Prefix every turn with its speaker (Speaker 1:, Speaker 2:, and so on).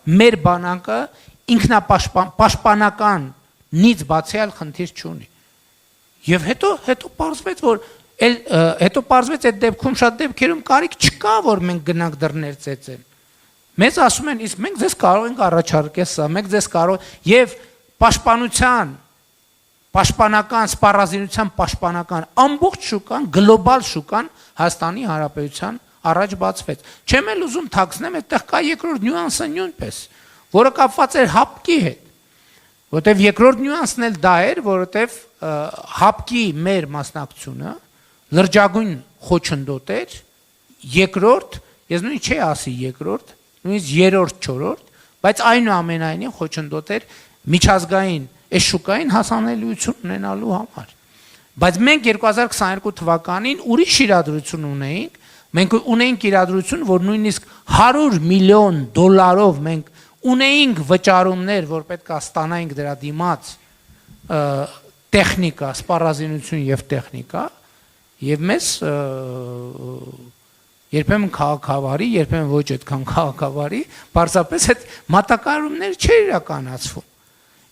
Speaker 1: մեր բանակը ինքնապաշտպանականից բացի այլ խնդիր չունի։ Եվ հետո պարզվեց, որ այդ դեպքում շատ դեպքերում կարիք չկա, որ մենք գնանք դռներ ծեծեն։ Մեզ ասում են, իսկ մենք ձեզ կարող ենք առաջարկել սա, մենք ձեզ կարող եւ պաշտպանական, սպառազինության պաշտպանական ամբողջ շուկան, գլոբալ շուկան Հայաստանի Հանրապետության առաջ բացվեց։ Չեմ էլ ուզում թաքցնեմ, այդտեղ կա երկրորդ նյուանսը նույնպես, որը կապված էր հապկի հետ, որտեվ երկրորդ նյուանսն էլ դա էր, որովհետև հապկի մեր մասնակցությունը լրջագույն խոչընդոտ էր, երկրորդ, ես նույն չի ասի երկրորդ, նույնիսկ երրորդ, չորրորդ, բայց այնուամենայնիվ խոչընդոտ էր միջազգային այս շուկային հասանելիություն ունենալու համար։ Բայց մենք 2022 թվականին ուրիշ իրադրություն ունեինք, մենք ունեինք իրադրություն, որ նույնիսկ $100 միլիոն մենք ունեինք վճարումներ, որ պետք է ստանայինք դրա դիմաց տեխնիկա, սպառազինություն եւ տեխնիկա, եւ մեզ երբեմն քաղաքավարի, երբեմն ոչ այդքան քաղաքավարի, պարզապես այդ մատակարարումները չէր իրականացվում։